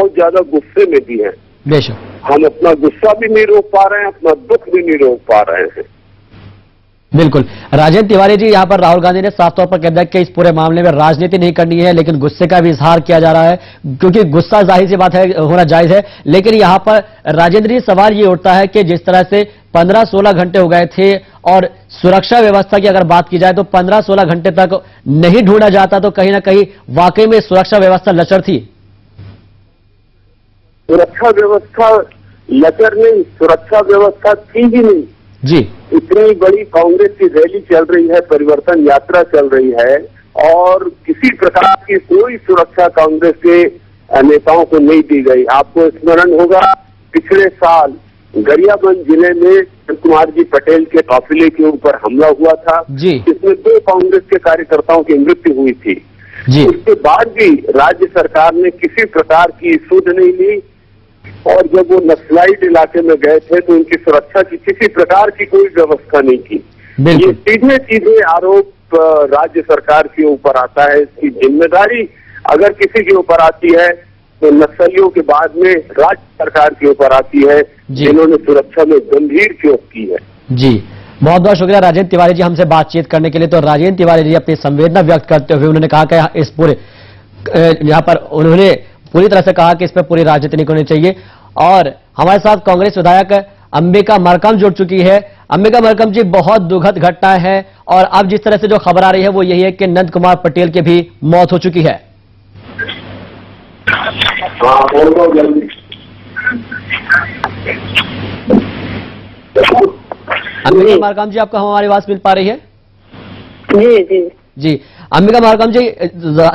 बहुत ज्यादा गुस्से में भी हैं। बेशक हम अपना गुस्सा भी नहीं रोक पा रहे हैं, अपना दुख भी नहीं रोक पा रहे हैं। बिल्कुल। राजेंद्र तिवारी जी, यहाँ पर राहुल गांधी ने साफ तौर पर कह दिया कि इस पूरे मामले में राजनीति नहीं करनी है, लेकिन गुस्से का भी इजहार किया जा रहा है, क्योंकि गुस्सा जाहिर सी बात है होना जायज है। लेकिन यहाँ पर राजेंद्र जी सवाल ये उठता है कि जिस तरह से 15-16 घंटे हो गए थे और सुरक्षा व्यवस्था की अगर बात की जाए तो 15-16 घंटे तक नहीं ढूंढा जाता तो कहीं ना कहीं वाकई में सुरक्षा व्यवस्था लचर थी। सुरक्षा व्यवस्था लचर नहीं, सुरक्षा व्यवस्था थी ही नहीं जी। इतनी बड़ी कांग्रेस की रैली चल रही है, परिवर्तन यात्रा चल रही है, और किसी प्रकार की कोई सुरक्षा कांग्रेस के नेताओं को नहीं दी गई। आपको स्मरण होगा पिछले साल गरियाबंद जिले में कुमार जी पटेल के काफिले के ऊपर हमला हुआ था जी। जिसमें 2 कांग्रेस के कार्यकर्ताओं की मृत्यु हुई थी जी। उसके बाद भी राज्य सरकार ने किसी प्रकार की सुध नहीं ली, और जब वो नक्सलाइट इलाके में गए थे तो उनकी सुरक्षा की किसी प्रकार की कोई व्यवस्था नहीं की। ये सीधे सीधे आरोप राज्य सरकार के ऊपर आता है। इसकी जिम्मेदारी अगर किसी के ऊपर आती है तो नक्सलियों के बाद में राज्य सरकार के ऊपर आती है, जिन्होंने सुरक्षा में गंभीर चूक की है। जी, बहुत बहुत शुक्रिया राजेंद्र तिवारी जी हमसे बातचीत करने के लिए। तो राजेंद्र तिवारी जी अपनी संवेदना व्यक्त करते हुए उन्होंने कहा कि इस पूरे यहाँ पर उन्होंने पूरी तरह से कहा कि इस पर पूरी राजनीति नहीं होनी चाहिए। और हमारे साथ कांग्रेस विधायक अंबिका मरकाम जुड़ चुकी है। अंबिका मरकाम जी, बहुत दुखद घटना है और अब जिस तरह से जो खबर आ रही है वो यही है कि नंद कुमार पटेल की भी मौत हो चुकी है। अंबिका मरकाम जी, आपको हमारी आवाज मिल पा रही है? जी जी जी। अंबिका मरकाम जी,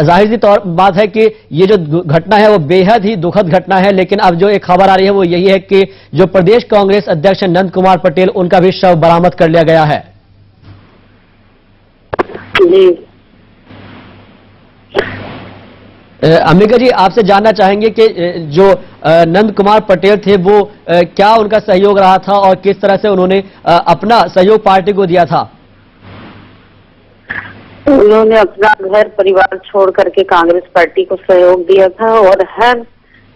जाहिर सी तौर बात है कि ये जो घटना है वो बेहद ही दुखद घटना है, लेकिन अब जो एक खबर आ रही है वो यही है कि जो प्रदेश कांग्रेस अध्यक्ष नंद कुमार पटेल, उनका भी शव बरामद कर लिया गया है। जी। अंबिका जी, आपसे जानना चाहेंगे कि जो नंद कुमार पटेल थे वो क्या उनका सहयोग रहा था और किस तरह से उन्होंने अपना सहयोग पार्टी को दिया था? उन्होंने अपना घर परिवार छोड़ करके कांग्रेस पार्टी को सहयोग दिया था और हर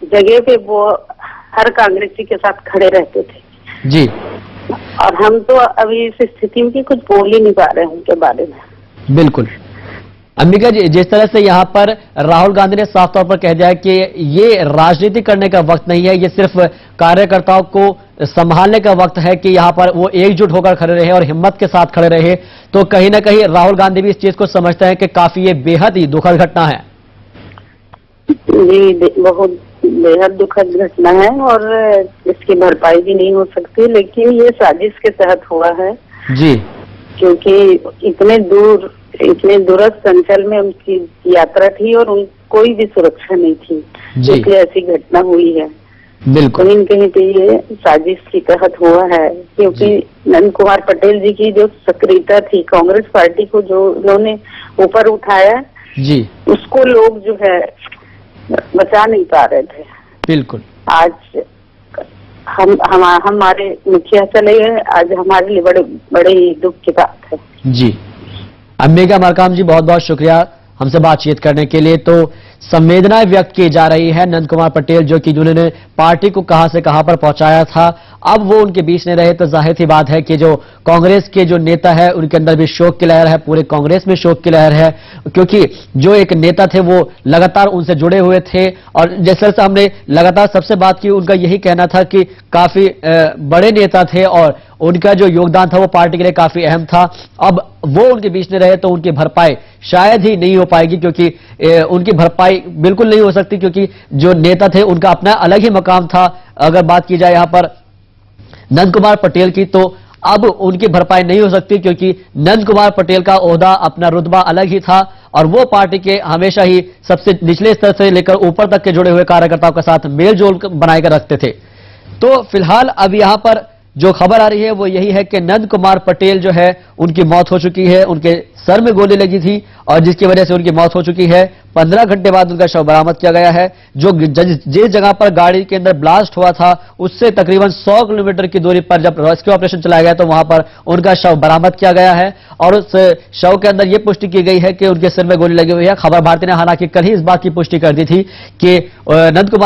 जगह पे वो हर कांग्रेसी के साथ खड़े रहते थे। जी। और हम तो अभी इस स्थिति में कुछ बोल ही नहीं पा रहे हैं उनके बारे में। बिल्कुल। अंबिका जी, जिस तरह से यहाँ पर राहुल गांधी ने साफ तौर पर कह दिया है कि ये राजनीति करने का वक्त नहीं है, ये सिर्फ कार्यकर्ताओं को संभालने का वक्त है कि यहाँ पर वो एकजुट होकर खड़े रहे और हिम्मत के साथ खड़े रहे, तो कहीं ना कहीं राहुल गांधी भी इस चीज को समझते हैं कि काफी ये बेहद ही दुखद घटना है। जी, बहुत बेहद दुखद घटना है और इसकी भरपाई भी नहीं हो सकती, लेकिन ये साजिश के तहत हुआ है। जी। क्योंकि इतने दूरस्थ अंचल में उनकी यात्रा थी और कोई भी सुरक्षा नहीं थी, इसलिए ऐसी घटना हुई है। बिल्कुल। कहीं कहीं पे ये साजिश के तहत हुआ है, क्योंकि नंद कुमार पटेल जी की जो सक्रियता थी, कांग्रेस पार्टी को जो उन्होंने ऊपर उठाया जी, उसको लोग जो है बचा नहीं पा रहे थे। बिल्कुल। आज हमारे मुखिया चले गए, आज हमारे लिए बड़े ही दुख की बात है। जी। अंबिका मरकाम जी, बहुत बहुत शुक्रिया हमसे बातचीत करने के लिए। तो संवेदनाएं व्यक्त की जा रही है नंद कुमार पटेल, जो कि जिन्होंने पार्टी को कहां से कहां पर पहुंचाया था, अब वो उनके बीच नहीं रहे, तो जाहिर सी बात है कि जो कांग्रेस के जो नेता है उनके अंदर भी शोक की लहर है, पूरे कांग्रेस में शोक की लहर है, क्योंकि जो एक नेता थे वो लगातार उनसे जुड़े हुए थे। और जिस तरह से हमने लगातार सबसे बात की, उनका यही कहना था कि काफी बड़े नेता थे और उनका जो योगदान था वो पार्टी के लिए काफी अहम था। अब वो उनके बीच में रहे तो उनकी भरपाई शायद ही नहीं हो पाएगी, क्योंकि उनकी भरपाई बिल्कुल नहीं हो सकती, क्योंकि जो नेता थे उनका अपना अलग ही मकाम था। अगर बात की जाए यहां पर नंद कुमार पटेल की, तो अब उनकी भरपाई नहीं हो सकती, क्योंकि नंद कुमार पटेल का ओहदा, अपना रुतबा अलग ही था और वो पार्टी के हमेशा ही सबसे निचले स्तर से लेकर ऊपर तक के जुड़े हुए कार्यकर्ताओं के साथ मेल जोल बनाकर रखते थे। तो फिलहाल अब यहां पर जो खबर आ रही है वो यही है कि नंद कुमार पटेल जो है उनकी मौत हो चुकी है, उनके सर में गोली लगी थी और जिसकी वजह से उनकी मौत हो चुकी है। 15 घंटे बाद उनका शव बरामद किया गया है। जो जिस जगह पर गाड़ी के अंदर ब्लास्ट हुआ था उससे तकरीबन 100 किलोमीटर की दूरी पर जब रेस्क्यू ऑपरेशन चलाया गया तो वहां पर उनका शव बरामद किया गया है और उस शव के अंदर यह पुष्टि की गई है कि उनके सिर में गोली लगी हुई है। खबर भारती ने हालांकि कल ही इस बात की पुष्टि कर दी थी कि नंद कुमार